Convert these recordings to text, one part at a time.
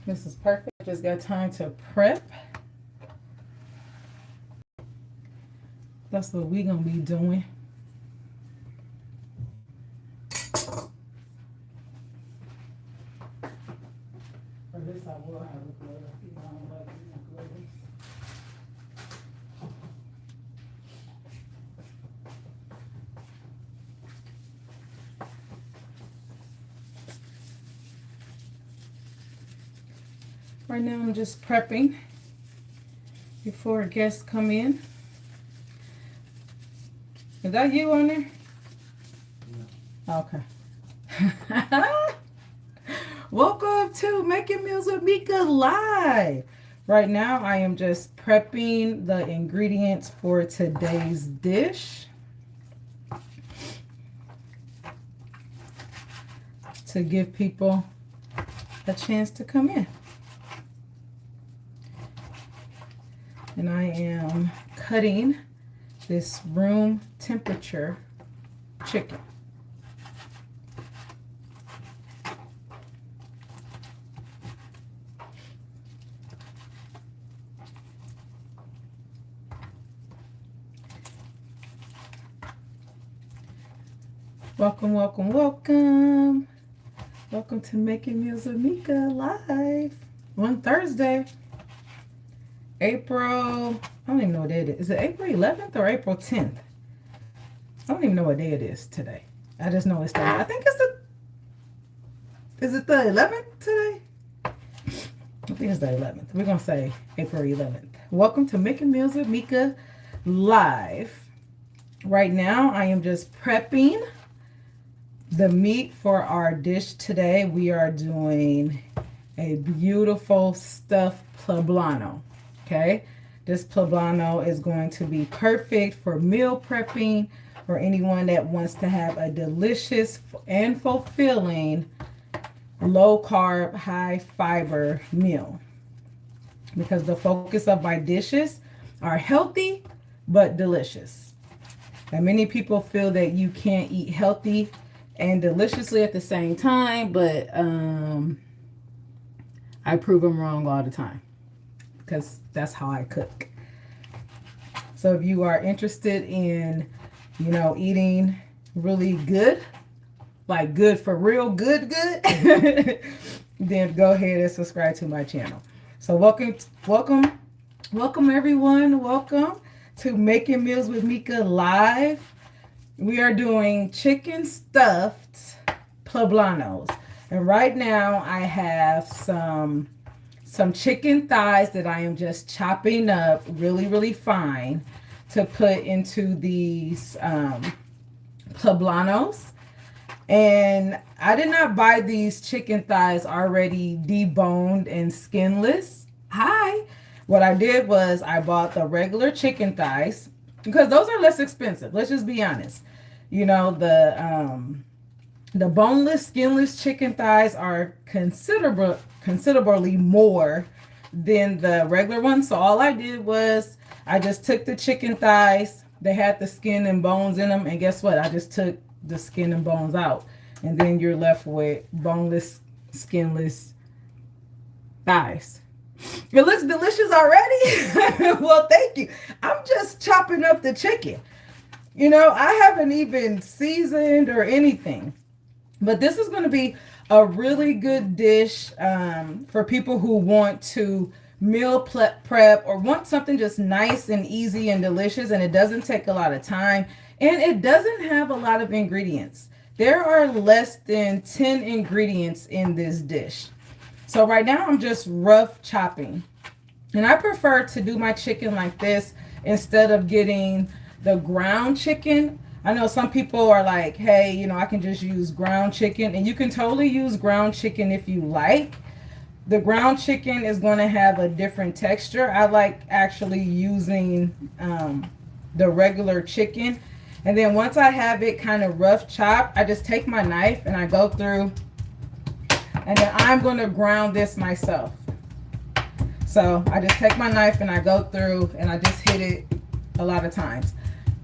This is perfect. Just got time to prep. That's what we gonna be doing. For this, I will have a glove. I don't like using gloves. Right now, I'm just prepping before guests come in. Is that you on there? Yeah. Okay. Welcome to Making Meals with Mika Live. Right now, I am just prepping the ingredients for today's dish to give people a chance to come in. And I am cutting this room temperature chicken. Welcome, welcome, welcome. Welcome to Making Meals with Mika Live on Thursday, April, I don't even know what day it is. Is it April 11th or April 10th? I don't even know what day it is today. I just know it's the, I think it's is it the 11th today? I think it's the 11th. We're going to say April 11th. Welcome to Making Meals with Mika Live. Right now, I am just prepping the meat for our dish today. We are doing a beautiful stuffed poblano. Okay, this poblano is going to be perfect for meal prepping or anyone that wants to have a delicious and fulfilling low carb, high fiber meal. Because the focus of my dishes are healthy but delicious. And many people feel that you can't eat healthy and deliciously at the same time, but I prove them wrong all the time. Because that's how I cook. So if you are interested in, eating really good, like good for real good, then go ahead and subscribe to my channel. So welcome everyone. Welcome to Making Meals with Mika Live. We are doing chicken stuffed poblanos. And right now I have some chicken thighs that I am just chopping up really, really fine to put into these poblanos. And I did not buy these chicken thighs already deboned and skinless. What I did was I bought the regular chicken thighs because those are less expensive. Let's just be honest. The boneless, skinless chicken thighs are considerably more than the regular ones. So all I did was I just took the chicken thighs. They had the skin and bones in them. And guess what? I just took the skin and bones out. And then you're left with boneless, skinless thighs. It looks delicious already. Well, thank you. I'm just chopping up the chicken. I haven't even seasoned or anything. But this is going to be a really good dish for people who want to meal prep or want something just nice and easy and delicious, and it doesn't take a lot of time and it doesn't have a lot of ingredients. There are less than 10 ingredients in this dish. So right now I'm just rough chopping, and I prefer to do my chicken like this instead of getting the ground chicken. I know some people are like, hey, I can just use ground chicken, and you can totally use ground chicken if you like. The ground chicken is going to have a different texture. I like actually using the regular chicken. And then once I have it kind of rough chopped, I just take my knife and I go through, and then I'm going to ground this myself. So I just take my knife and I go through and I just hit it a lot of times.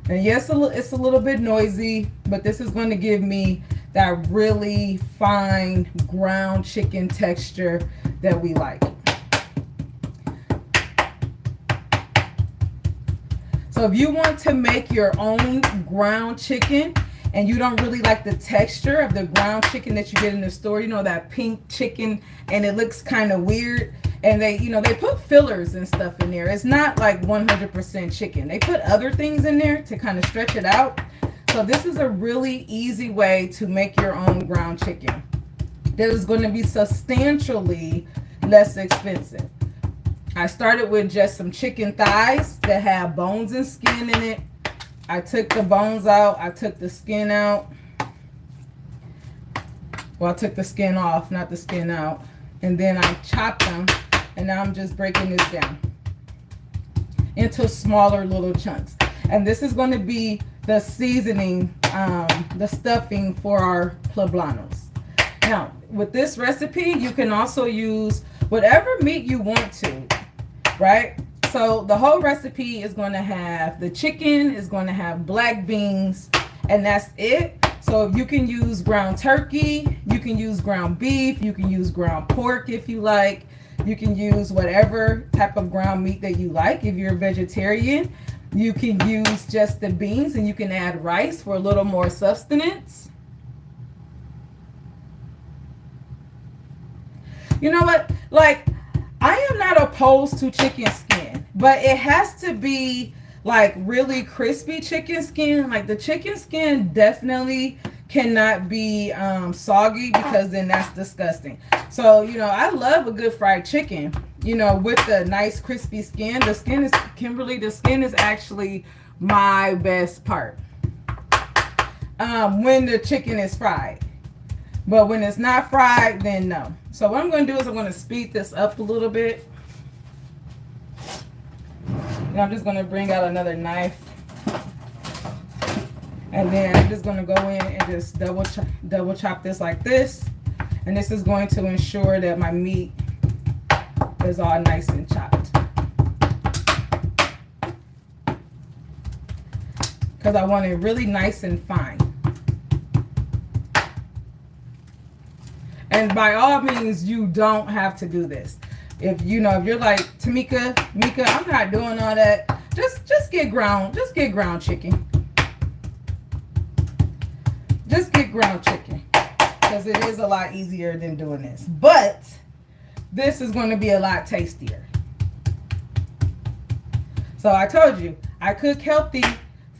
And yes, it's a little bit noisy, but this is going to give me that really fine ground chicken texture that we like. So if you want to make your own ground chicken and you don't really like the texture of the ground chicken that you get in the store, you know, that pink chicken, and it looks kind of weird, and they, you know, they put fillers and stuff in there. It's not like 100% chicken. They put other things in there to kind of stretch it out. So this is a really easy way to make your own ground chicken. That is going to be substantially less expensive. I started with just some chicken thighs that have bones and skin in it. I took the bones out. I took the skin out. Well, I took the skin off, not the skin out. And then I chopped them. And now I'm just breaking this down into smaller little chunks. And this is going to be the seasoning, the stuffing for our poblanos. Now, with this recipe, you can also use whatever meat you want to, right? So the whole recipe is going to have the chicken, is going to have black beans, and that's it. So you can use ground turkey, you can use ground beef, you can use ground pork if you like. You can use whatever type of ground meat that you like. If you're a vegetarian, you can use just the beans, and you can add rice for a little more sustenance. You know what? Like, I am not opposed to chicken skin, but it has to be like really crispy chicken skin. Like the chicken skin definitely cannot be soggy, because then that's disgusting. So, you know, I love a good fried chicken, you know, with the nice crispy skin. The skin is, Kimberly, the skin is actually my best part when the chicken is fried. But when it's not fried, then no. So what I'm going to do is I'm going to speed this up a little bit. And I'm just going to bring out another knife. And then I'm just going to go in and just double chop this like this. And this is going to ensure that my meat is all nice and chopped. Because I want it really nice and fine. And by all means, you don't have to do this. If you know, if you're like, Tamika, Mika, I'm not doing all that. Just get ground chicken. Just get ground chicken, because it is a lot easier than doing this. But this is going to be a lot tastier. So I told you, I cook healthy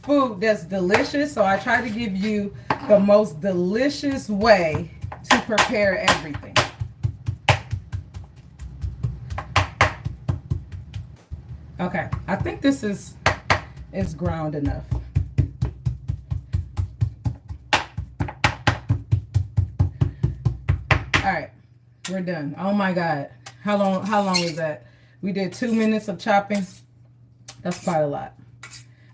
food that's delicious. So I try to give you the most delicious way to prepare everything. Okay, I think this is ground enough. All right, we're done. Oh my God, how long is that? We did 2 minutes of chopping. That's quite a lot.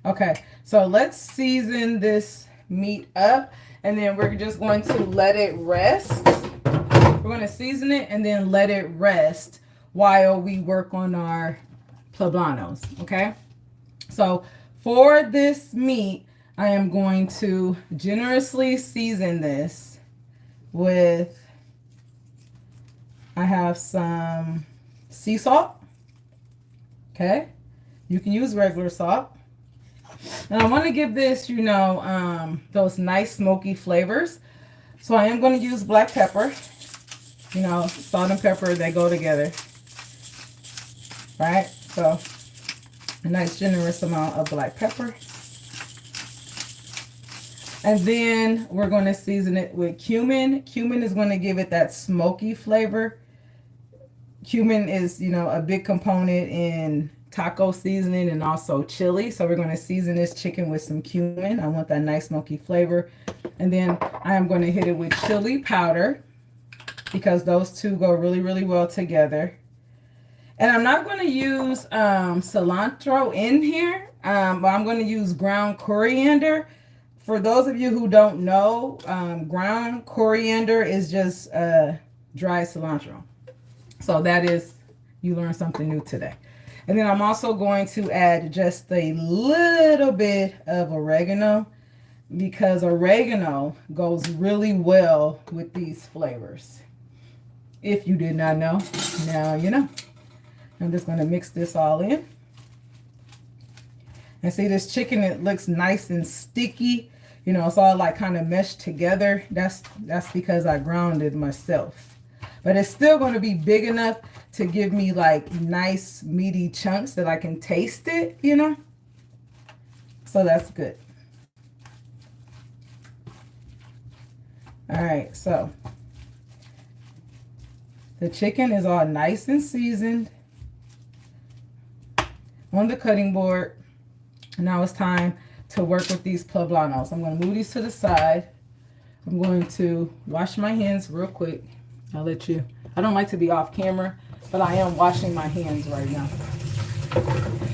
Okay, so let's season this meat up, and then we're just going to let it rest. We're going to season it and then let it rest while we work on our poblanos, okay? So for this meat, I am going to generously season this with, I have some sea salt, okay? You can use regular salt. And I want to give this, you know, those nice smoky flavors. So I am going to use black pepper. You know, salt and pepper, they go together. Right? So a nice generous amount of black pepper. And then we're going to season it with cumin. Cumin is going to give it that smoky flavor. Cumin is, you know, a big component in taco seasoning and also chili. So we're going to season this chicken with some cumin. I want that nice smoky flavor. And then I am going to hit it with chili powder, because those two go really, really well together. And I'm not going to use cilantro in here, but I'm going to use ground coriander. For those of you who don't know, ground coriander is just dry cilantro. So that is, you learned something new today. And then I'm also going to add just a little bit of oregano. because oregano goes really well with these flavors. If you did not know, now you know. I'm just going to mix this all in. And see this chicken, it looks nice and sticky. You know, it's all like kind of meshed together. That's because I grounded myself. But it's still going to be big enough to give me like nice meaty chunks that I can taste it, you know. So that's good. All right, so the chicken is all nice and seasoned on the cutting board. Now it's time to work with these poblanos. I'm going to move these to the side. I'm going to wash my hands real quick. I'll let you. I don't like to be off camera, but I am washing my hands right now.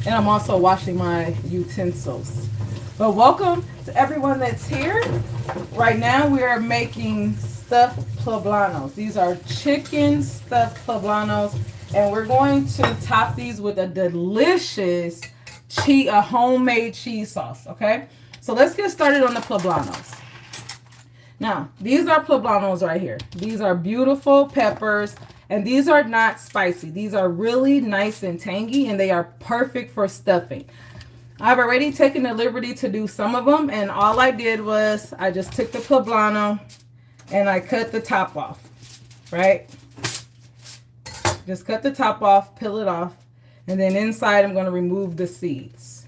And I'm also washing my utensils. But welcome to everyone that's here. Right now we are making stuffed poblanos. These are chicken stuffed poblanos, and we're going to top these with a delicious a homemade cheese sauce. Okay, so let's get started on the poblanos. Now, these are poblanos right here. These are beautiful peppers, and these are not spicy. These are really nice and tangy, and they are perfect for stuffing. I've already taken the liberty to do some of them, and all I did was I just took the poblano and I cut the top off, right? Just cut the top off, peel it off, and then inside I'm going to remove the seeds.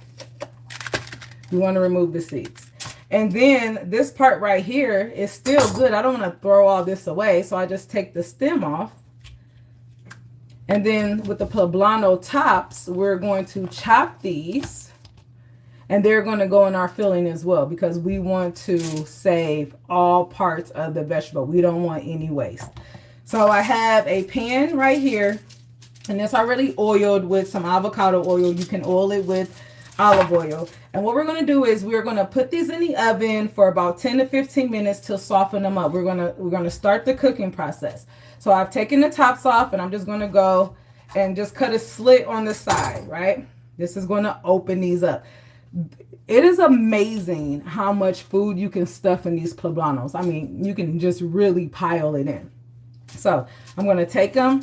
You want to remove the seeds. And then this part right here is still good. I don't want to throw all this away, so I just take the stem off. And then with the poblano tops, we're going to chop these. And they're going to go in our filling as well, because we want to save all parts of the vegetable. We don't want any waste. So I have a pan right here, and it's already oiled with some avocado oil. You can oil it with olive oil. And what we're going to do is we're going to put these in the oven for about 10 to 15 minutes to soften them up. We're going to start the cooking process. So I've taken the tops off, and I'm just going to go and just cut a slit on the side, right? This is going to open these up. It is amazing how much food you can stuff in these poblanos. I mean, you can just really pile it in. So I'm going to take them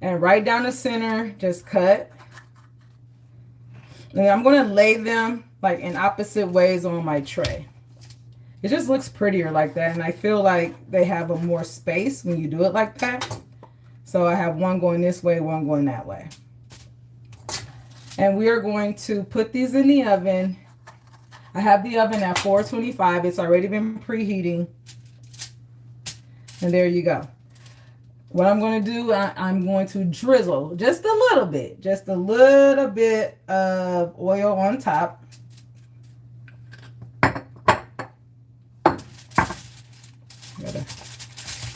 and right down the center, just cut. And I'm going to lay them like in opposite ways on my tray. It just looks prettier like that. And I feel like they have a more space when you do it like that. So I have one going this way, one going that way. And we are going to put these in the oven. I have the oven at 425. It's already been preheating. And there you go. What I'm going to do, I'm going to drizzle just a little bit of oil on top. Gotta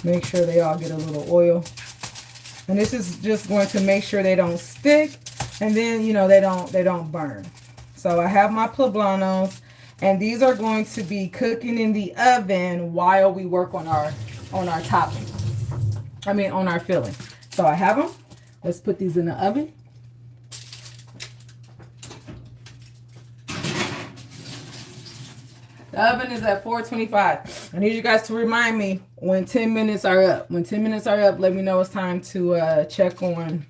make sure they all get a little oil. And this is just going to make sure they don't stick. And then, you know, they don't burn. So I have my poblanos, and these are going to be cooking in the oven while we work on our topping. I mean, on our filling. So I have them. Let's put these in the oven. The oven is at 425. I need you guys to remind me when 10 minutes are up. When 10 minutes are up, let me know it's time to check on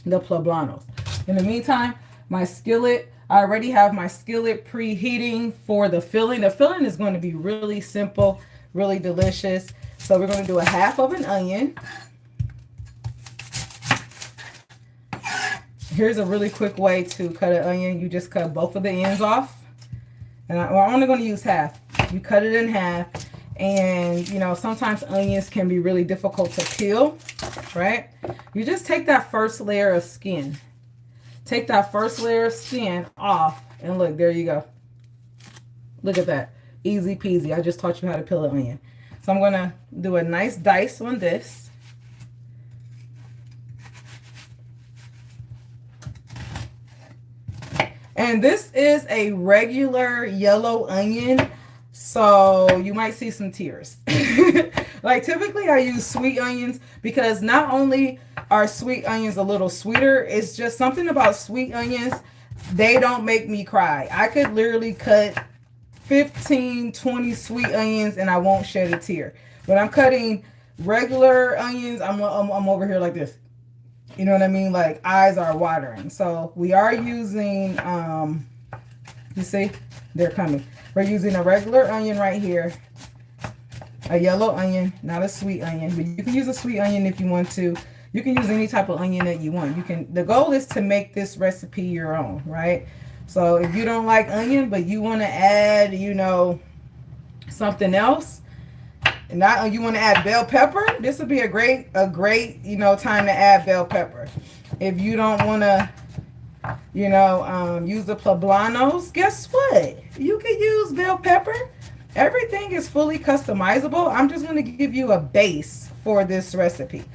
the poblanos. In the meantime, my skillet, I already have my skillet preheating for the filling. The filling is going to be really simple, really delicious. So we're going to do a half of an onion. Here's a really quick way to cut an onion. You just cut both of the ends off. And I'm only going to use half. You cut it in half. And, you know, sometimes onions can be really difficult to peel, right? You just take that first layer of skin. Take that first layer of skin off, and look, there you go. Look at that. Easy peasy. I just taught you how to peel an onion. So I'm going to do a nice dice on this. And this is a regular yellow onion, so you might see some tears. Like typically I use sweet onions because not only are sweet onions a little sweeter, it's just something about sweet onions. They don't make me cry. I could literally cut 15, 20 sweet onions and I won't shed a tear. When I'm cutting regular onions, I'm over here like this. You know what I mean? Like eyes are watering. So we are using, you see, they're coming. We're using a regular onion right here. A yellow onion, not a sweet onion, but you can use a sweet onion if you want to. You can use any type of onion that you want. You can. The goal is to make this recipe your own, right? So if you don't like onion, but you want to add, you know, something else, and not you want to add bell pepper, this would be a great, you know, time to add bell pepper. If you don't want to, you know, use the poblanos, guess what? You can use bell pepper. Everything is fully customizable. I'm just going to give you a base for this recipe.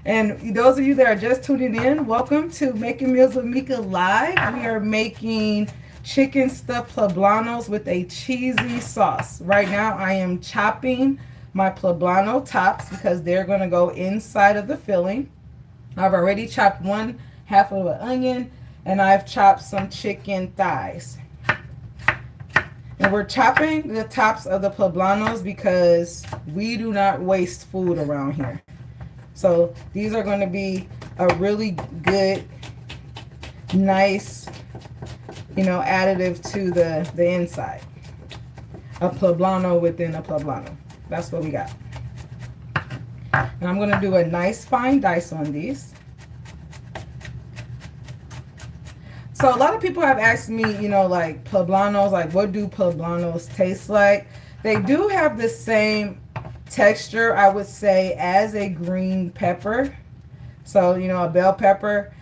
And those of you that are just tuning in, welcome to Making Meals with Mika Live. We are making chicken stuffed poblanos with a cheesy sauce. Right now I am chopping my poblano tops because they're going to go inside of the filling. I've already chopped 1/2 of an onion and I've chopped some chicken thighs. And we're chopping the tops of the poblanos because we do not waste food around here. So these are going to be a really good, nice, you know, additive to the inside. A poblano within a poblano. That's what we got. And I'm going to do a nice fine dice on these. So a lot of people have asked me, you know, like poblanos, like what do poblanos taste like? They do have the same texture, I would say, as a green pepper. So, you know, a bell pepper.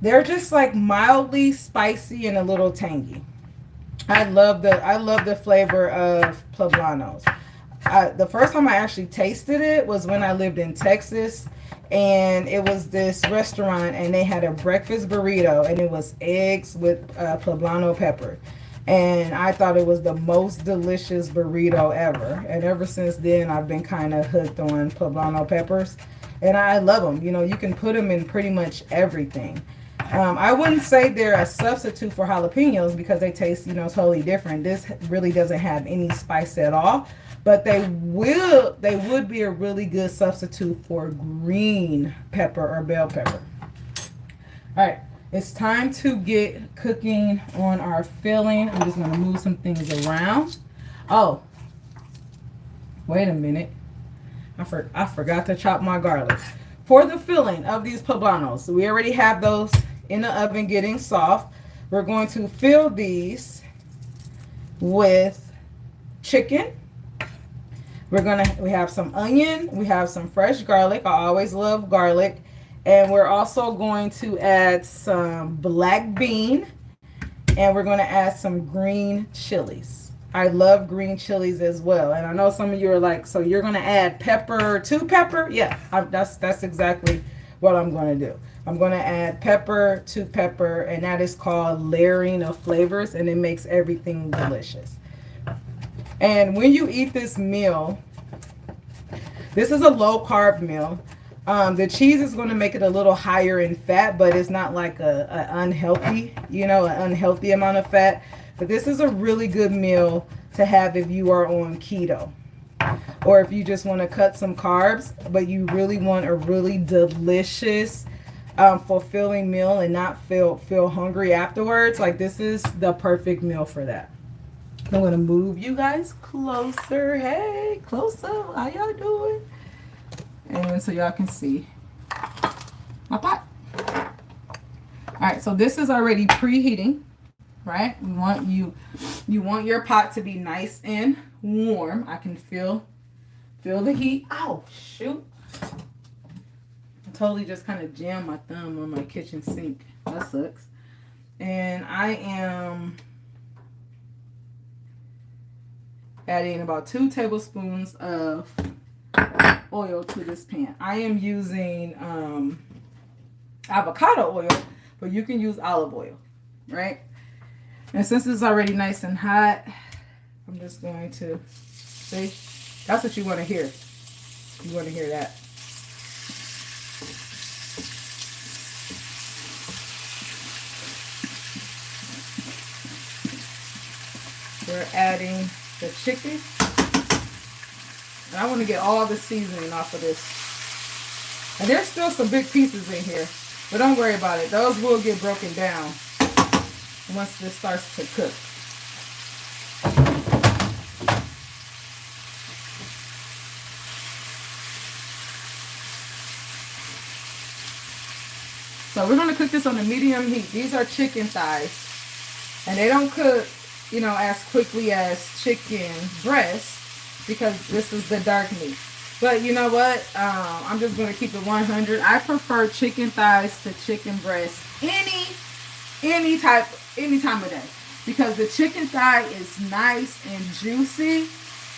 They're just like mildly spicy and a little tangy. I love the flavor of poblanos. The first time I actually tasted it was when I lived in Texas. And it was this restaurant and they had a breakfast burrito and it was eggs with poblano pepper. And I thought it was the most delicious burrito ever. And ever since then, I've been kind of hooked on poblano peppers. And I love them. You know, you can put them in pretty much everything. I wouldn't say they're a substitute for jalapenos because they taste, you know, totally different. This really doesn't have any spice at all. But they would be a really good substitute for green pepper or bell pepper. All right, it's time to get cooking on our filling. I'm just going to move some things around. Oh, wait a minute. I forgot to chop my garlic. For the filling of these poblanos, we already have those in the oven getting soft. We're going to fill these with chicken. We have some onion, we have some fresh garlic. I always love garlic. And we're also going to add some black bean and we're going to add some green chilies. I love green chilies as well. And I know some of you are like, so you're going to add pepper to pepper? Yeah, that's exactly what I'm going to do. I'm going to add pepper to pepper, and that is called layering of flavors, and it makes everything delicious. And when you eat this meal, this is a low carb meal. The cheese is going to make it a little higher in fat, but it's not like a unhealthy, you know, an unhealthy amount of fat. But this is a really good meal to have if you are on keto, or if you just want to cut some carbs, but you really want a really delicious, fulfilling meal and not feel hungry afterwards. Like, this is the perfect meal for that. I'm going to move you guys closer. Hey, closer. How y'all doing? And so y'all can see my pot. All right, so this is already preheating, right? You want your pot to be nice and warm. I can feel the heat. Ow, shoot. I totally just kind of jammed my thumb on my kitchen sink. That sucks. And I am adding about 2 tablespoons of oil to this pan. I am using avocado oil, but you can use olive oil, right? And since it's already nice and hot, I'm just going to see. That's what you want to hear. You want to hear that. We're adding the chicken. And I want to get all the seasoning off of this. And there's still some big pieces in here, but don't worry about it. Those will get broken down once this starts to cook. So we're going to cook this on a medium heat. These are chicken thighs, and they don't cook, you know, as quickly as chicken breast because this is the dark meat. But you know what? I'm just going to keep it 100. I prefer chicken thighs to chicken breast any time of day because the chicken thigh is nice and juicy,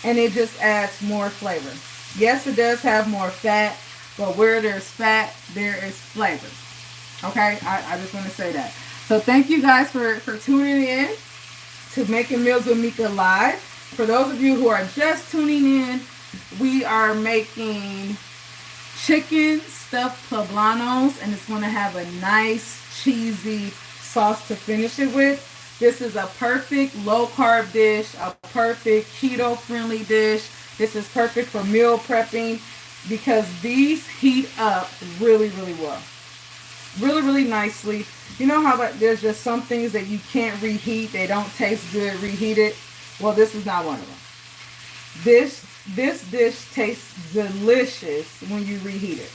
and it just adds more flavor. Yes, it does have more fat, but where there's fat, there is flavor. Okay, I just want to say that. So thank you guys for tuning in to Making Meals with Mika Live. For those of you who are just tuning in, we are making chicken stuffed poblanos, and it's going to have a nice cheesy sauce to finish it with. This is a perfect low carb dish, a perfect keto friendly dish. This is perfect for meal prepping because these heat up really, really well. Really, really nicely. You know how there's just some things that you can't reheat. They don't taste good reheated. Well, this is not one of them. This dish tastes delicious when you reheat it.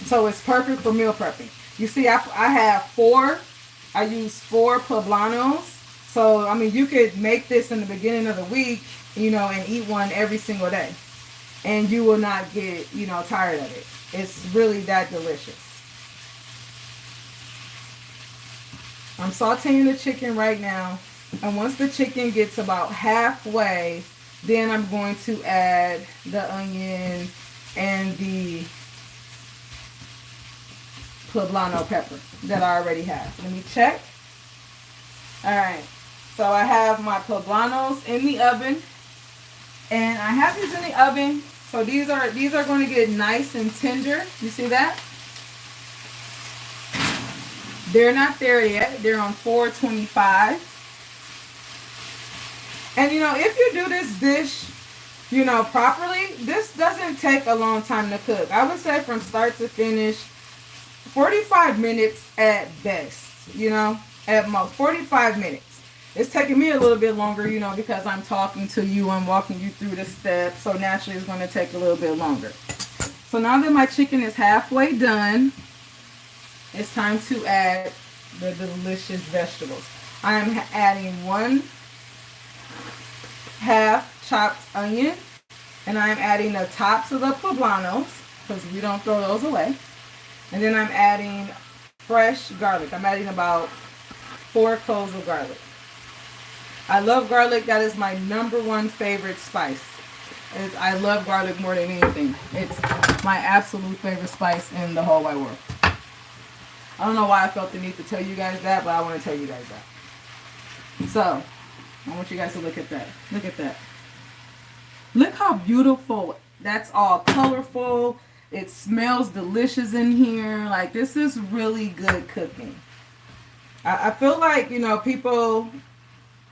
So it's perfect for meal prepping. You see, I have four. I use 4 poblanos. So, I mean, you could make this in the beginning of the week, you know, and eat one every single day. And you will not get, you know, tired of it. It's really that delicious. I'm sauteing the chicken right now, and once the chicken gets about halfway, then I'm going to add the onion and the poblano pepper that I already have. Let me check. Alright, so I have my poblanos in the oven, and I have these in the oven, so these are going to get nice and tender. You see that? They're not there yet. They're on 425. And you know, if you do this dish, you know, properly, this doesn't take a long time to cook. I would say from start to finish, 45 minutes at best, you know, at most 45 minutes. It's taking me a little bit longer, you know, because I'm talking to you, I'm walking you through the steps, so naturally it's going to take a little bit longer. So now that my chicken is halfway done, it's time to add the delicious vegetables. I am adding 1/2 chopped onion, and I'm adding the tops of the poblanos because we don't throw those away. And then I'm adding fresh garlic. I'm adding about 4 cloves of garlic. I love garlic. That is my #1 favorite spice. I love garlic more than anything. It's my absolute favorite spice in the whole wide world. I don't know why I felt the need to tell you guys that, but I want to tell you guys that. So, I want you guys to look at that. Look at that. Look how beautiful. That's all colorful. It smells delicious in here. Like, this is really good cooking. I feel like, you know, people,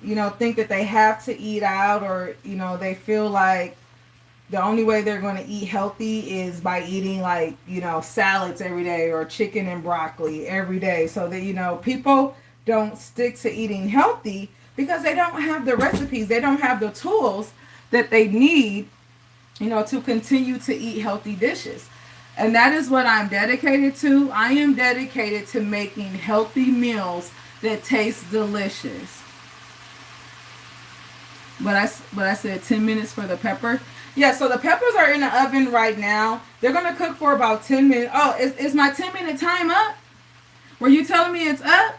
you know, think that they have to eat out, or, you know, they feel like the only way they're going to eat healthy is by eating, like, you know, salads every day or chicken and broccoli every day. So that, you know, people don't stick to eating healthy because they don't have the recipes. They don't have the tools that they need, you know, to continue to eat healthy dishes. And that is what I'm dedicated to. I am dedicated to making healthy meals that taste delicious. But I said 10 minutes for the pepper. Yeah, so the peppers are in the oven right now. They're going to cook for about 10 minutes. Oh, is my 10-minute time up? Were you telling me it's up?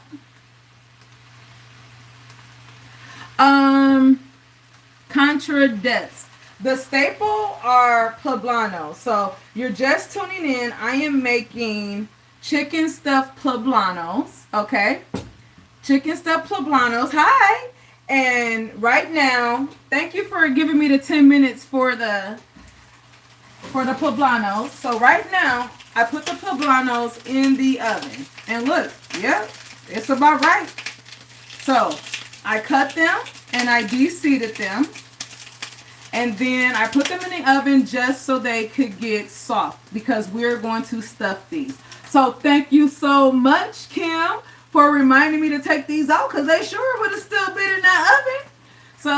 Contradicts. The staple are poblanos. So you're just tuning in. I am making chicken stuffed poblanos. Okay? Chicken stuffed poblanos. Hi! And right now, thank you for giving me the 10 minutes for the poblanos. So right now, I put the poblanos in the oven. And look, yeah, it's about right. So I cut them. and I de-seeded them. And then I put them in the oven just so they could get soft because we're going to stuff these. So thank you so much, Kim, for reminding me to take these out because they sure would have still been in that oven. So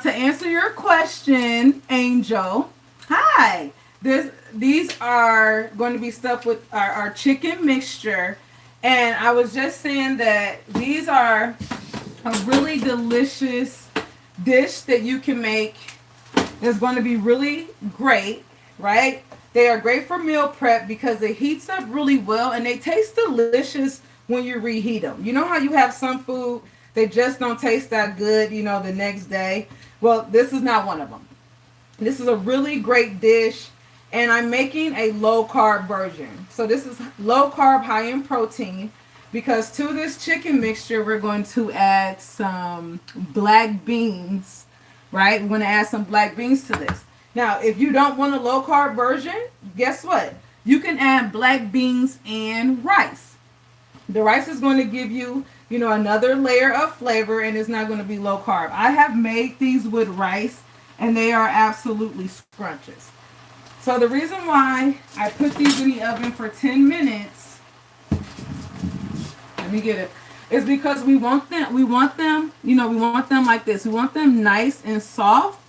to answer your question, Angel, hi. These are going to be stuffed with our chicken mixture. And I was just saying that these are a really delicious dish that you can make. It's going to be really great, right? They are great for meal prep because it heats up really well and they taste delicious when you reheat them. You know how you have some food, they just don't taste that good, you know, the next day? Well, this is not one of them. This is a really great dish, and I'm making a low-carb version. So this is low-carb, high in protein, because to this chicken mixture, we're going to add some black beans. Right? We're going to add some black beans to this. Now, if you don't want a low-carb version, guess what? You can add black beans and rice. The rice is going to give you, you know, another layer of flavor, and it's not going to be low-carb. I have made these with rice, and they are absolutely scrumptious. So the reason why I put these in the oven for 10 minutes, let me get it. Is because we want them, you know, we want them like this. We want them nice and soft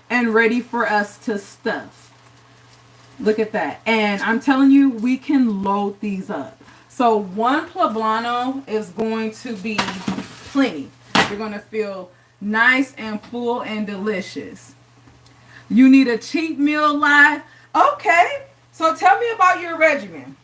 and ready for us to stuff. Look at that. And I'm telling you, we can load these up. So one poblano is going to be plenty. You're going to feel nice and full and delicious. You need a cheat meal live. Okay. So tell me about your regimen.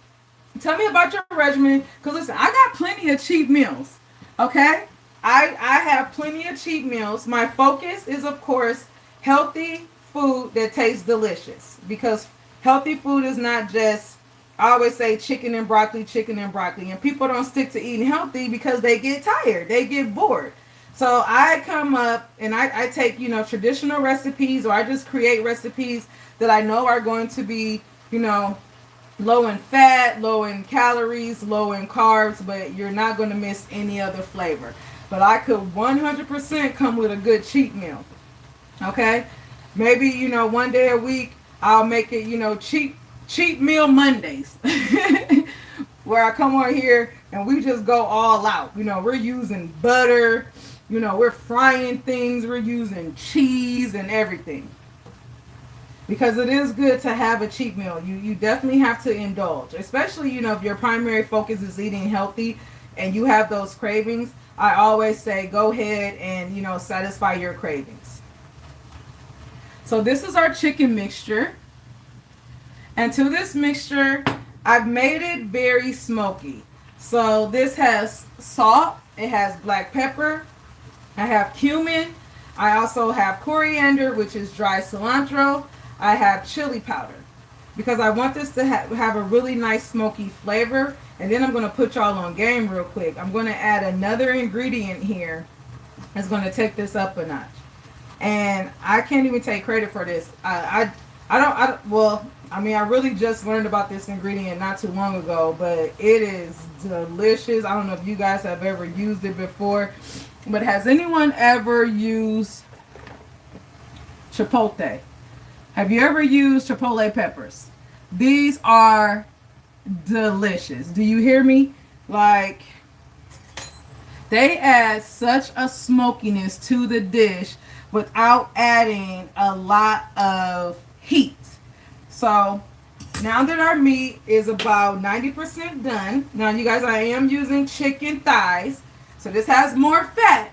Tell me about your regimen, because listen, I got plenty of cheat meals, okay? I have plenty of cheat meals. My focus is, of course, healthy food that tastes delicious, because healthy food is not just, I always say chicken and broccoli, and people don't stick to eating healthy because they get tired, they get bored. So I come up and I take, you know, traditional recipes, or I just create recipes that I know are going to be, you know, low in fat, low in calories, low in carbs, but you're not going to miss any other flavor. But I could 100% come with a good cheat meal. Okay? Maybe, you know, one day a week, I'll make it, you know, cheat meal Mondays. Where I come on here and we just go all out. You know, we're using butter. You know, we're frying things. We're using cheese and everything. Because it is good to have a cheat meal. You definitely have to indulge. Especially, you know, if your primary focus is eating healthy and you have those cravings, I always say go ahead and, you know, satisfy your cravings. So this is our chicken mixture. And to this mixture, I've made it very smoky. So this has salt. It has black pepper. I have cumin. I also have coriander, which is dry cilantro. I have chili powder because I want this to have a really nice smoky flavor. And then I'm going to put y'all on game real quick. I'm going to add another ingredient here that's going to take this up a notch. And I can't even take credit for this. I really just learned about this ingredient not too long ago, but it is delicious. I don't know if you guys have ever used it before, but has anyone ever used chipotle? Have you ever used chipotle peppers? These are delicious. Do you hear me? Like, they add such a smokiness to the dish without adding a lot of heat. So now that our meat is about 90% done, now you guys, I am using chicken thighs. So this has more fat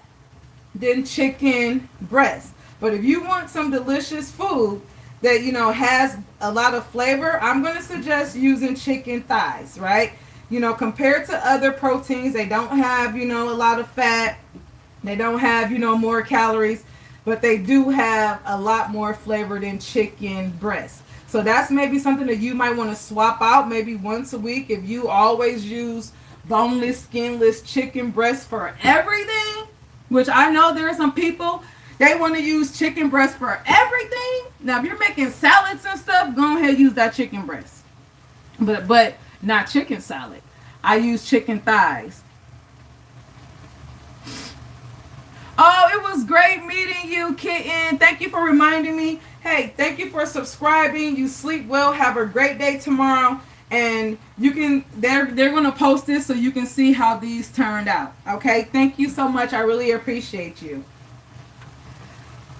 than chicken breast. But if you want some delicious food that, you know, has a lot of flavor, I'm going to suggest using chicken thighs, right? You know, compared to other proteins, they don't have, you know, a lot of fat. They don't have, you know, more calories, but they do have a lot more flavor than chicken breast. So that's maybe something that you might want to swap out maybe once a week if you always use boneless, skinless chicken breast for everything, which I know there are some people, they want to use chicken breast for everything. Now, if you're making salads and stuff, go ahead and use that chicken breast. But not chicken salad. I use chicken thighs. Oh, it was great meeting you, kitten. Thank you for reminding me. Hey, thank you for subscribing. You sleep well. Have a great day tomorrow. And you can they're gonna post this so you can see how these turned out. Okay. Thank you so much. I really appreciate you.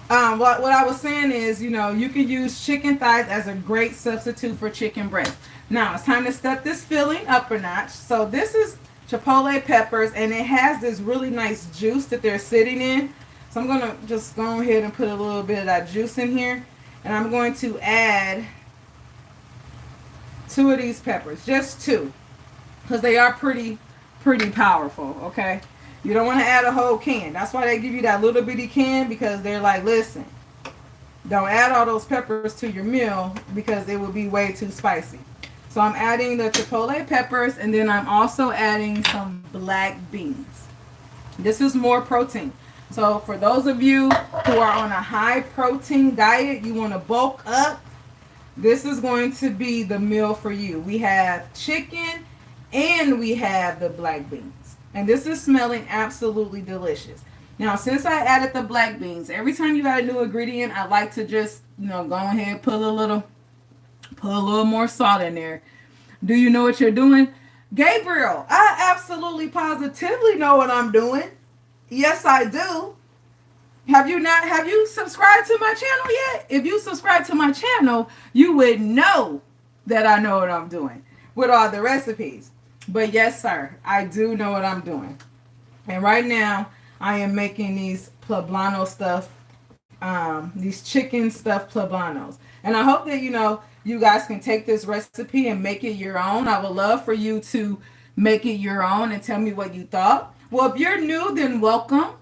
What I was saying is, you can use chicken thighs as a great substitute for chicken breast. Now it's time to step this filling up a notch. So this is chipotle peppers, and it has this really nice juice that they're sitting in. So I'm gonna just go ahead and put a little bit of that juice in here, and I'm going to add 2 of these peppers, just 2, because they are pretty powerful. Okay. You don't want to add a whole can. That's why they give you that little bitty can, because they're like, listen, don't add all those peppers to your meal because it will be way too spicy. So I'm adding the chipotle peppers, and then I'm also adding some black beans. This is more protein. So for those of you who are on a high protein diet, you want to bulk up, this is going to be the meal for you. We have chicken and we have the black beans. And this is smelling absolutely delicious. Now, since I added the black beans, every time you got a new ingredient, I like to just, go ahead and put a little more salt in there. Do you know what you're doing? Gabriel, I absolutely positively know what I'm doing. Yes, I do. Have you subscribed to my channel yet? If you subscribe to my channel, you would know that I know what I'm doing with all the recipes. But yes, sir, I do know what I'm doing. And right now, I am making these poblano stuff, these chicken stuffed poblanos. And I hope that, you guys can take this recipe and make it your own. I would love for you to make it your own and tell me what you thought. Well, if you're new, then welcome.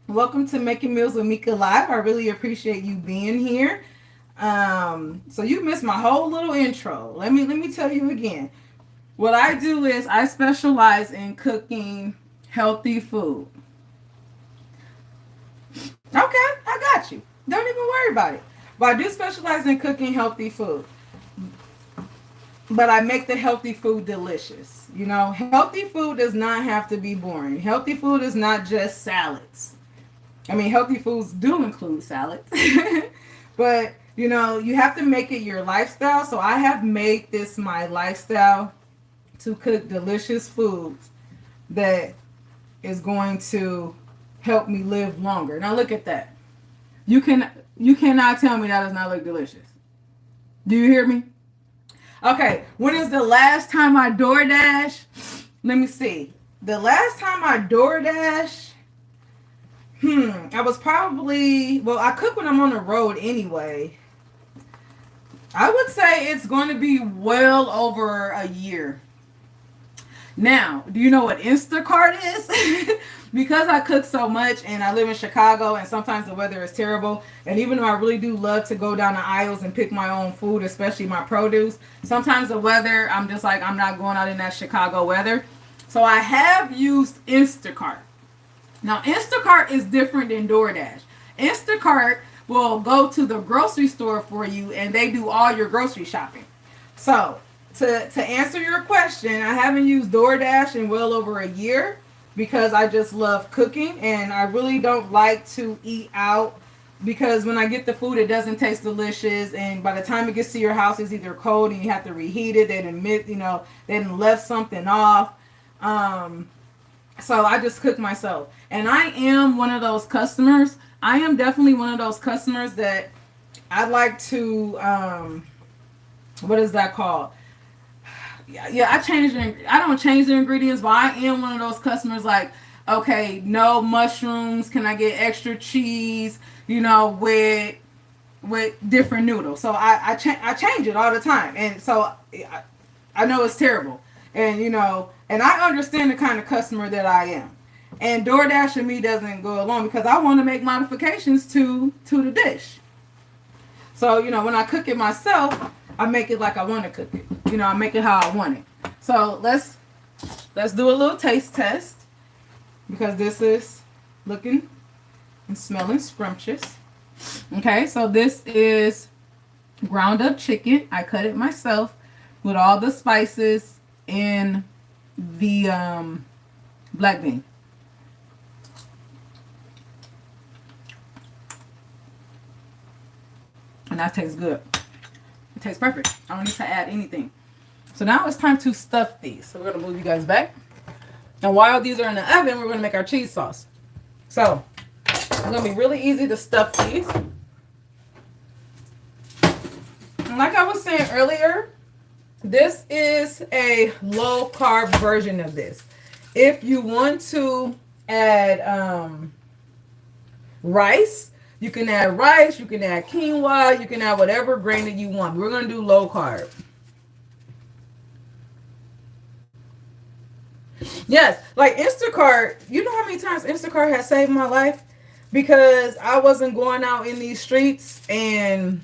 Welcome to Making Meals with Mika Live. I really appreciate you being here. So you missed my whole little intro. Let me tell you again. What I do is I specialize in cooking healthy food. Okay, I got you. Don't even worry about it. But I do specialize in cooking healthy food. But I make the healthy food delicious. Healthy food does not have to be boring. Healthy food is not just salads. I mean, healthy foods do include salads. But, you have to make it your lifestyle. So I have made this my lifestyle to cook delicious foods that is going to help me live longer. Now look at that. You cannot tell me that does not look delicious. Do you hear me? Okay, when is the last time I DoorDash? Let me see. The last time I DoorDash, I was probably, I cook when I'm on the road anyway. I would say it's going to be well over a year. Now, do you know what Instacart is? Because I cook so much and I live in Chicago and sometimes the weather is terrible. And even though I really do love to go down the aisles and pick my own food, especially my produce, sometimes the weather, I'm just like, I'm not going out in that Chicago weather. So I have used Instacart. Now, Instacart is different than DoorDash. Instacart will go to the grocery store for you and they do all your grocery shopping. So to answer your question, I haven't used DoorDash in well over a year because I just love cooking and I really don't like to eat out because when I get the food, it doesn't taste delicious. And by the time it gets to your house, it's either cold and you have to reheat it. They didn't left something off. So I just cook myself. And I am one of those customers. I am definitely one of those customers that I like to, what is that called? Yeah, I don't change the ingredients, but I am one of those customers like, okay, no mushrooms. Can I get extra cheese, with different noodles? So I change it all the time. And so I know it's terrible. And, and I understand the kind of customer that I am. And DoorDash and me doesn't go along because I want to make modifications to the dish. So, when I cook it myself, I make it like I want to cook it. I make it how I want it. So let's do a little taste test because this is looking and smelling scrumptious. Okay, so this is ground up chicken. I cut it myself with all the spices and the black bean. and that tastes good. It tastes perfect. I don't need to add anything. So now it's time to stuff these. So we're going to move you guys back. And while these are in the oven, we're going to make our cheese sauce. So it's going to be really easy to stuff these. And like I was saying earlier, this is a low carb version of this. If you want to add rice, you can add rice, you can add quinoa, you can add whatever grain that you want. We're going to do low carb. Yes, like Instacart, you know how many times Instacart has saved my life? Because I wasn't going out in these streets and,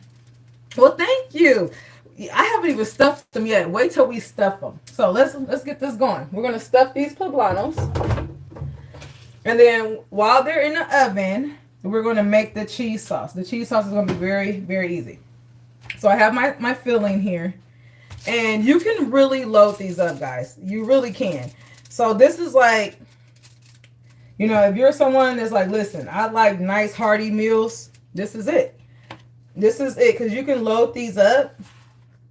well, thank you. I haven't even stuffed them yet. Wait till we stuff them. So let's get this going. We're going to stuff these poblanos. And then while they're in the oven, we're going to make the cheese sauce. The cheese sauce is going to be very, very easy. So I have my filling here. And you can really load these up, guys. You really can. So this is like, you know, if you're someone that's like, listen, I like nice hearty meals, this is it. This is it, because you can load these up.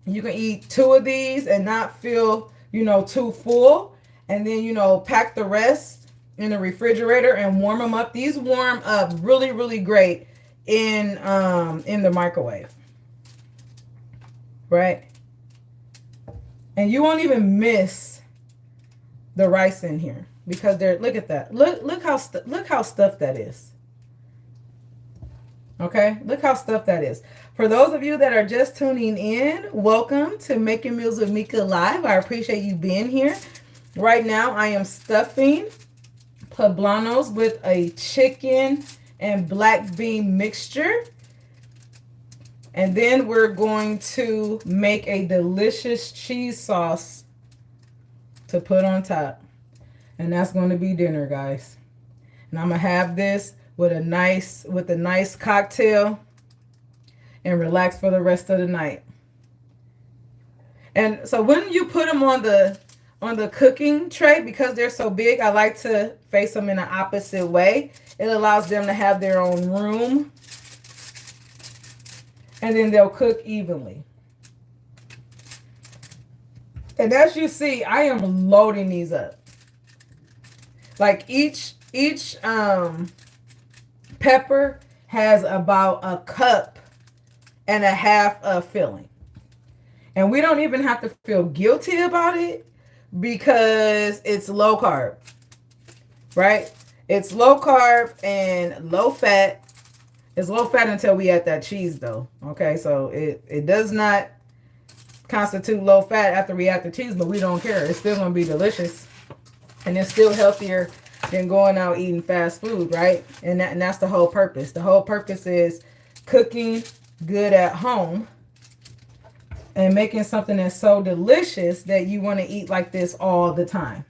You can eat 2 of these and not feel, you know, too full. And then, you know, pack the rest in the refrigerator and warm them up. These warm up really, really great in the microwave. Right? And you won't even miss the rice in here because they're, look at that. Look how stuffed that is. Okay, look how stuffed that is. For those of you that are just tuning in, welcome to Making Meals with Mika Live. I appreciate you being here. Right now, I am stuffing poblanos with a chicken and black bean mixture. And then we're going to make a delicious cheese sauce to put on top. And that's going to be dinner, guys. And I'm going to have this with a nice cocktail and relax for the rest of the night. And so when you put them on the cooking tray, because they're so big, I like to face them in the opposite way. It allows them to have their own room. And then they'll cook evenly. And as you see, I am loading these up. Like each pepper has about a cup and a half of filling. And we don't even have to feel guilty about it because it's low carb, right? It's low carb and low fat. It's low fat until we add that cheese though. Okay, so it does not constitute low fat after we add the cheese, but we don't care. It's still going to be delicious. And it's still healthier than going out eating fast food, right? And that's the whole purpose. The whole purpose is cooking good at home and making something that's so delicious that you want to eat like this all the time.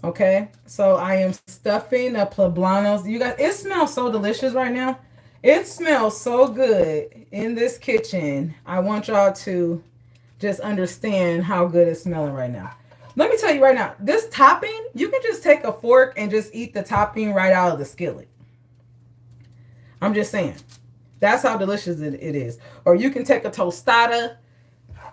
Okay, so I am stuffing the poblanos. You guys, it smells so delicious right now. It smells so good in this kitchen. I want y'all to just understand how good it's smelling right now. Let me tell you right now, this topping, you can just take a fork and just eat the topping right out of the skillet. I'm just saying. That's how delicious it is. Or you can take a tostada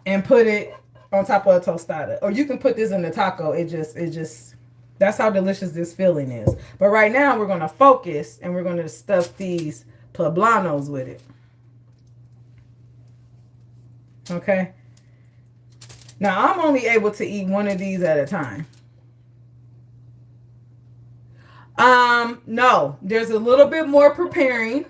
and put it on top of a tostada. Or you can put this in the taco. It just, that's how delicious this filling is. But right now, we're going to focus and we're going to stuff these poblanos with it. Okay. Now, I'm only able to eat one of these at a time. No, there's a little bit more preparing,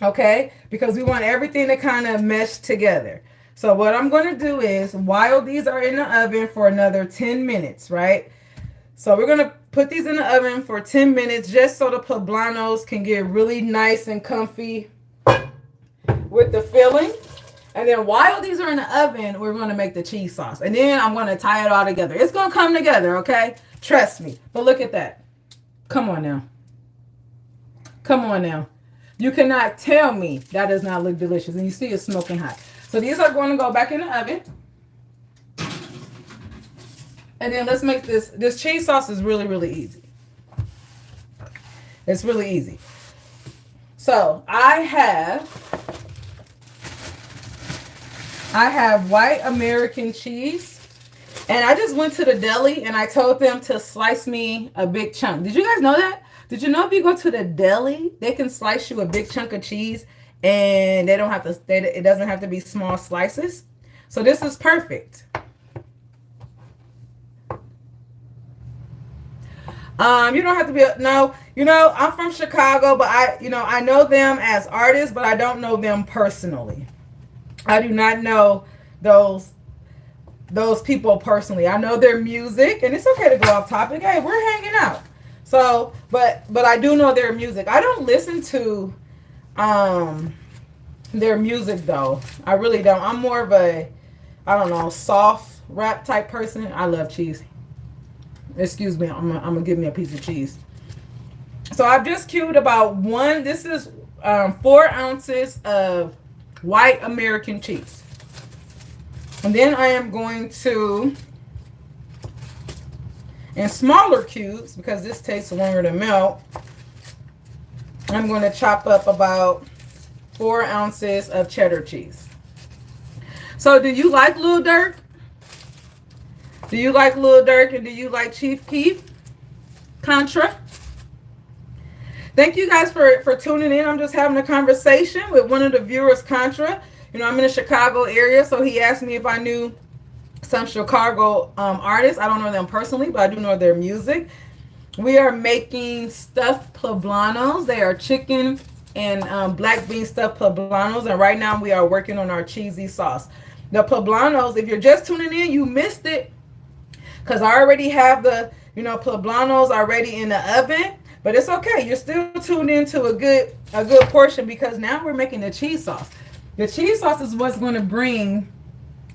okay? Because we want everything to kind of mesh together. So what I'm going to do is, while these are in the oven for another 10 minutes, right? So we're going to put these in the oven for 10 minutes just so the poblanos can get really nice and comfy with the filling. And then while these are in the oven, we're going to make the cheese sauce. And then I'm going to tie it all together. It's going to come together, okay? Trust me. But look at that. Come on now. Come on now. You cannot tell me that does not look delicious. And you see it's smoking hot. So these are going to go back in the oven. And then let's make this. This cheese sauce is really, really easy. It's really easy. So I have white American cheese. And I just went to the deli and I told them to slice me a big chunk. Did you guys know that? Did you know if you go to the deli, they can slice you a big chunk of cheese and they don't have to, it doesn't have to be small slices. So this is perfect. You don't have to be, no, I'm from Chicago, but I know them as artists, but I don't know them personally. I do not know those people personally. I know their music, and it's okay to go off topic. Hey, we're hanging out. So, but I do know their music. I don't listen to their music though. I really don't. I'm more of a, I don't know, soft rap type person. I love cheese. Excuse me, I'm gonna give me a piece of cheese. So I've just queued about this is 4 ounces of white American cheese. And then I am going to, in smaller cubes, because this takes longer to melt, I'm going to chop up about 4 ounces of cheddar cheese. So do you like Lil Durk? Do you like Lil Durk and do you like Chief Keef? Contra? Thank you guys for tuning in. I'm just having a conversation with one of the viewers, Contra. I'm in the Chicago area, so he asked me if I knew some Chicago artists. I don't know them personally, but I do know their music. We are making stuffed poblanos. They are chicken and black bean stuffed poblanos, and right now we are working on our cheesy sauce. The poblanos, if you're just tuning in, you missed it, because I already have the poblanos already in the oven. But it's okay. You're still tuned into a good portion, because now we're making the cheese sauce. The cheese sauce is what's going to bring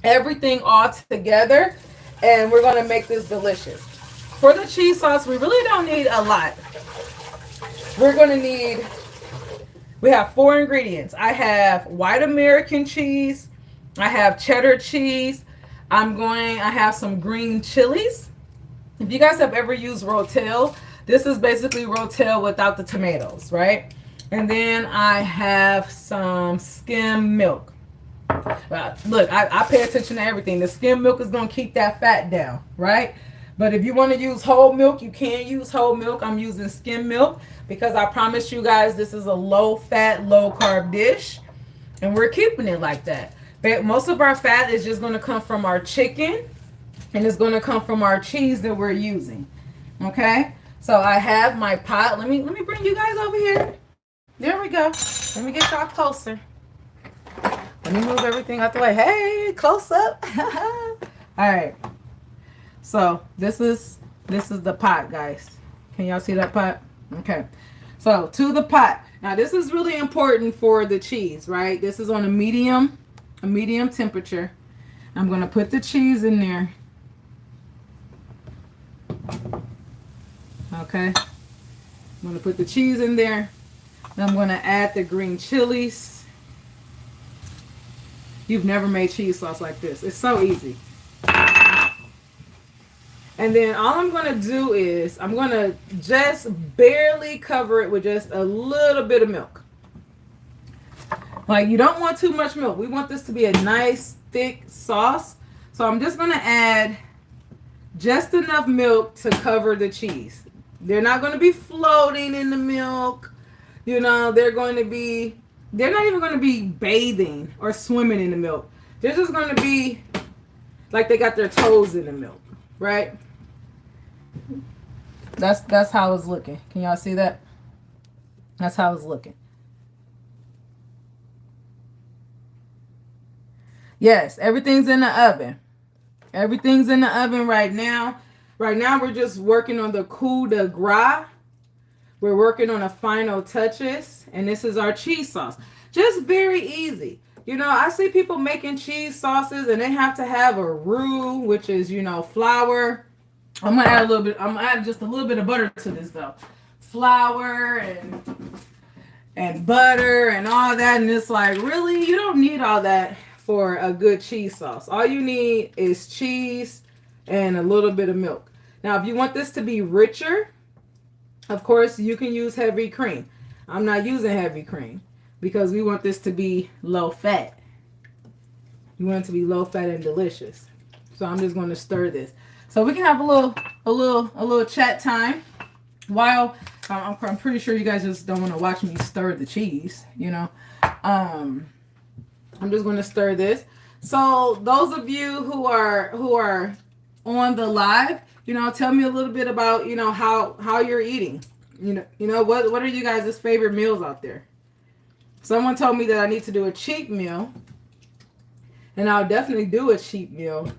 everything all together, and we're going to make this delicious. For the cheese sauce, we really don't need a lot. We have 4 ingredients. I have white American cheese. I have cheddar cheese. I have some green chilies. If you guys have ever used Rotel, this is basically Rotel without the tomatoes, right? And then I have some skim milk. Look, I pay attention to everything. The skim milk is going to keep that fat down, right? But if you want to use whole milk, you can use whole milk. I'm using skim milk because I promise you guys this is a low-fat, low-carb dish. And we're keeping it like that. But most of our fat is just going to come from our chicken, and it's going to come from our cheese that we're using. Okay? So I have my pot. Let me bring you guys over here. There we go. Let me get y'all closer. Let me move everything out the way. Hey, close up. All right. So this is the pot, guys. Can y'all see that pot? Okay. So to the pot. Now this is really important for the cheese, right? This is on a medium temperature. I'm going to put the cheese in there. Okay. I'm going to put the cheese in there. Then I'm going to add the green chilies. You've never made cheese sauce like this. It's so easy. And then all I'm going to do is I'm going to just barely cover it with just a little bit of milk. Like, you don't want too much milk. We want this to be a nice thick sauce. So I'm just going to add just enough milk to cover the cheese. They're not going to be floating in the milk. They're not even going to be bathing or swimming in the milk. They're just going to be like they got their toes in the milk, right? That's how it's looking. Can y'all see that? That's how it's looking. Yes, everything's in the oven. Everything's in the oven right now. Right now, we're just working on the coup de grace. We're working on the final touches. And this is our cheese sauce. Just very easy. I see people making cheese sauces and they have to have a roux, which is, flour. I'm going to add just a little bit of butter to this, though. Flour and butter and all that. And it's like, really? You don't need all that for a good cheese sauce. All you need is cheese and a little bit of milk. Now, if you want this to be richer, of course, you can use heavy cream. I'm not using heavy cream because we want this to be low fat. You want it to be low fat and delicious. So I'm just going to stir this. So we can have a little chat time while I'm pretty sure you guys just don't want to watch me stir the cheese, you know. I'm just going to stir this. So those of you who are on the live, you know, tell me a little bit about, you know, how you're eating. You know what are you guys' favorite meals out there? Someone told me that I need to do a cheat meal, and I'll definitely do a cheat meal.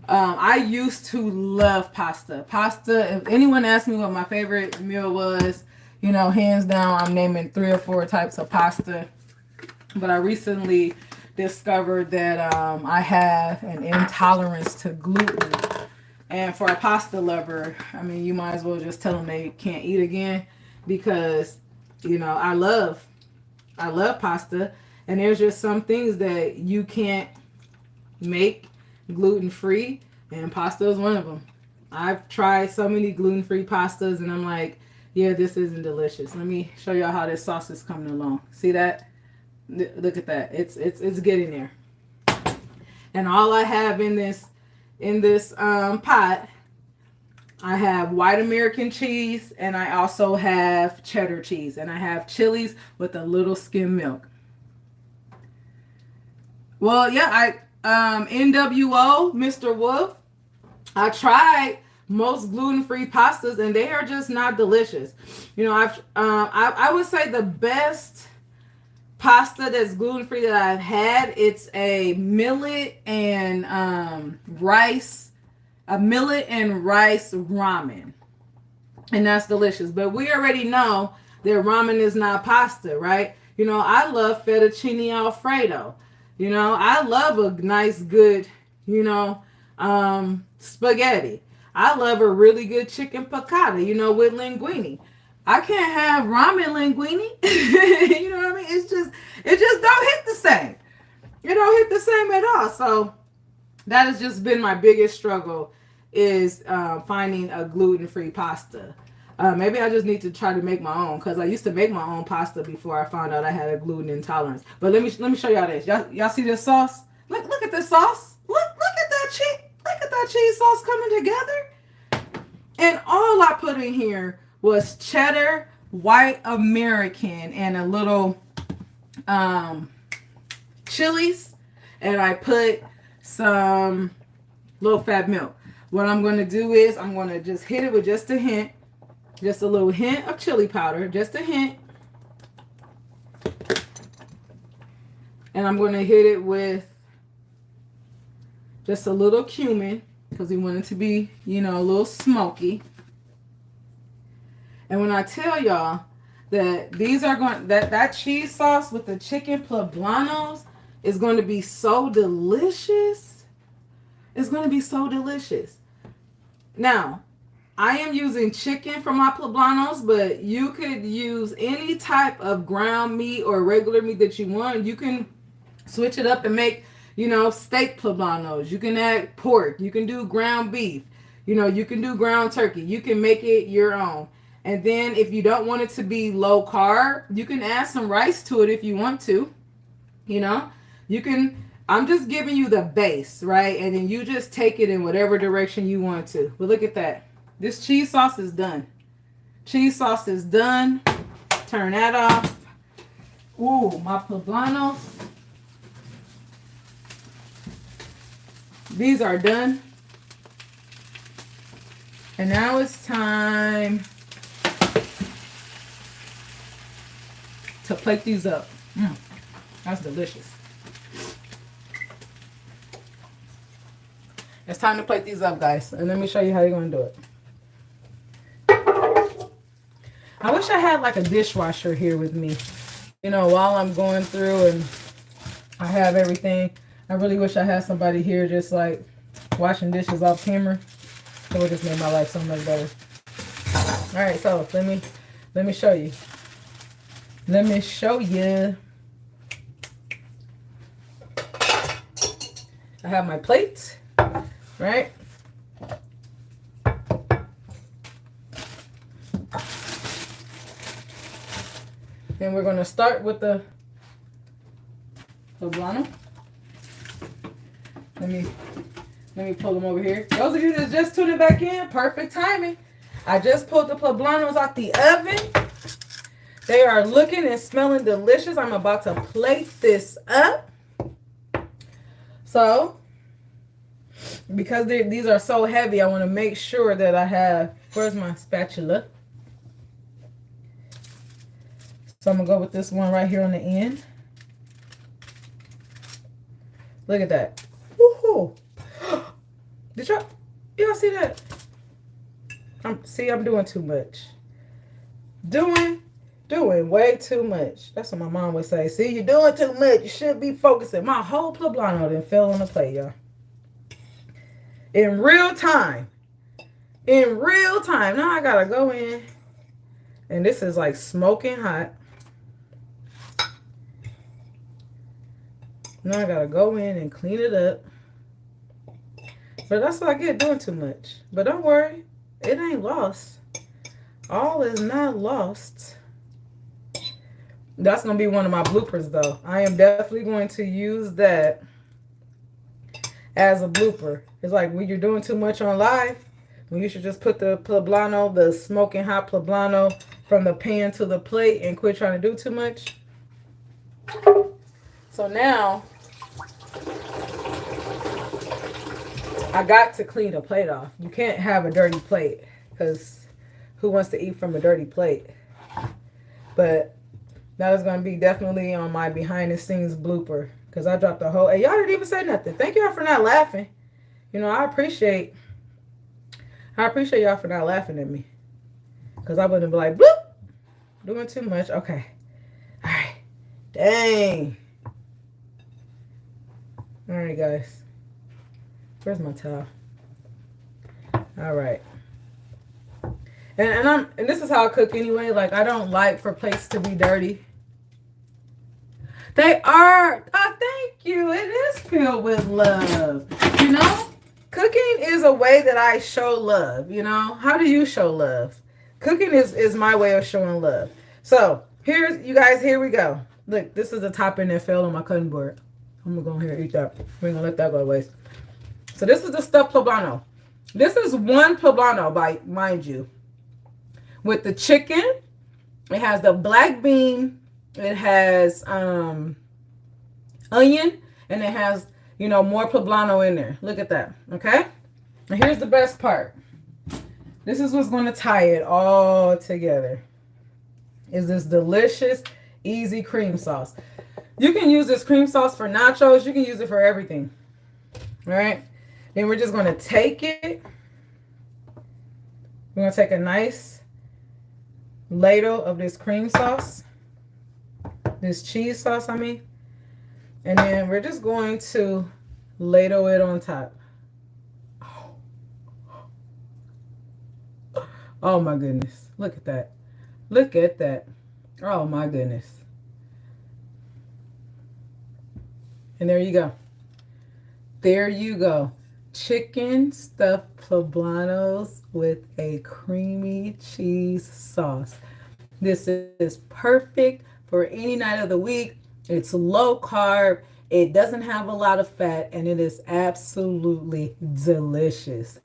I used to love pasta. Pasta, if anyone asked me what my favorite meal was, you know, hands down, I'm naming 3 or 4 types of pasta. But I recently discovered that I have an intolerance to gluten. And for a pasta lover, I mean, you might as well just tell them they can't eat again, because, you know, I love pasta, and there's just some things that you can't make gluten-free, and pasta is one of them. I've tried so many gluten-free pastas, and I'm like, yeah, this isn't delicious. Let me show y'all how this sauce is coming along. See that? Look at that. It's getting there. And all I have in this pot, I have white American cheese, and I also have cheddar cheese, and I have chilies with a little skim milk. Well, yeah, NWO, Mr. Wolf, I tried most gluten-free pastas, and they are just not delicious. You know, I would say the best pasta that's gluten-free that I've had, it's a millet and rice ramen, and that's delicious. But we already know that ramen is not pasta, right? You know, I love fettuccine alfredo. You know, I love a nice, good, you know, spaghetti. I love a really good chicken piccata, you know, with linguine. I can't have ramen linguine. You know what I mean? It just don't hit the same. It don't hit the same at all. So that has just been my biggest struggle, is finding a gluten-free pasta. Maybe I just need to try to make my own, because I used to make my own pasta before I found out I had a gluten intolerance. But let me show y'all this. Y'all see this sauce? Look at this sauce. Look at that cheese. Look at that cheese sauce coming together. And all I put in here was cheddar, white American, and a little chilies, and I put some low-fat milk. What I'm going to do is I'm going to just hit it with just a hint, just a little hint of chili powder, just a hint. And I'm going to hit it with just a little cumin, because we want it to be, you know, a little smoky. And when I tell y'all that these are going, that cheese sauce with the chicken poblanos is going to be so delicious. It's going to be so delicious. Now, I am using chicken for my poblanos, but you could use any type of ground meat or regular meat that you want. You can switch it up and make, you know, steak poblanos. You can add pork. You can do ground beef. You know, you can do ground turkey. You can make it your own. And then if you don't want it to be low carb, you can add some rice to it if you want to. You know, you can, I'm just giving you the base, right? And then you just take it in whatever direction you want to. But look at that. This cheese sauce is done. Cheese sauce is done. Turn that off. Ooh, my poblanos. These are done. And now it's time to plate these up. That's delicious. It's time to plate these up, guys. And let me show you how you're going to do it. I wish I had like a dishwasher here with me. You know, while I'm going through and I have everything. I really wish I had somebody here just like washing dishes off camera. It would just make my life so much better. All right, so let me show you. Let me show you. I have my plates, right? And we're going to start with the poblano. Let me pull them over here. Those of you that's just tuning back in, perfect timing. I just pulled the poblanos out the oven. They are looking and smelling delicious. I'm about to plate this up. So, because these are so heavy, I want to make sure that I have, where's my spatula? So I'm going to go with this one right here on the end. Look at that. Woohoo! Did y'all see that? I'm doing too much. Doing way too much. That's what my mom would say. See, you're doing too much. You should be focusing. My whole poblano then fell on the plate, y'all. In real time. In real time. Now I gotta go in. And this is like smoking hot. Now I gotta go in and clean it up. But that's what I get doing too much. But don't worry. It ain't lost. All is not lost. That's going to be one of my bloopers, though. I am definitely going to use that as a blooper. It's like when you're doing too much on live, when you should just put the poblano, the smoking hot poblano, from the pan to the plate and quit trying to do too much. So now, I got to clean the plate off. You can't have a dirty plate because who wants to eat from a dirty plate? But that is going to be definitely on my behind the scenes blooper because I dropped the whole. And y'all didn't even say nothing. Thank y'all for not laughing. You know, I appreciate y'all for not laughing at me because I wouldn't be like, bloop, doing too much. Okay. All right. Dang. All right, guys. Where's my towel? All right. And this is how I cook anyway. Like, I don't like for plates to be dirty. They are. Oh, thank you. It is filled with love. You know, cooking is a way that I show love. You know, how do you show love? Cooking is my way of showing love. So here's, you guys, here we go. Look, this is the topping that fell on my cutting board. I'm gonna go here and eat that. We're gonna let that go to waste. So this is the stuffed poblano. This is one poblano, mind you. With the chicken, it has the black bean, it has onion, and it has, you know, more poblano in there. Look at that, okay? And here's the best part. This is what's going to tie it all together. Is this delicious, easy cream sauce. You can use this cream sauce for nachos. You can use it for everything. All right? Then we're just going to take it. We're going to take a nice ladle of this cream sauce, this cheese sauce, I mean, and then we're just going to ladle it on top. Oh my goodness, look at that. Look at that. Oh my goodness. And there you go. There you go. Chicken stuffed poblanos with a creamy cheese sauce. This is perfect for any night of the week. It's low carb. It doesn't have a lot of fat, and it is absolutely delicious.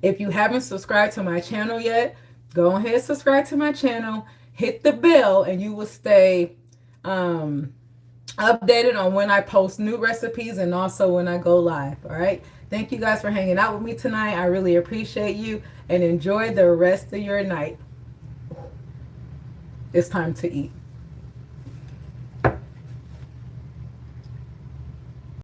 If you haven't subscribed to my channel yet, go ahead and subscribe to my channel. Hit the bell, and you will stay updated on when I post new recipes and also when I go live. All right. Thank you guys for hanging out with me tonight. I really appreciate you, and enjoy the rest of your night. It's time to eat.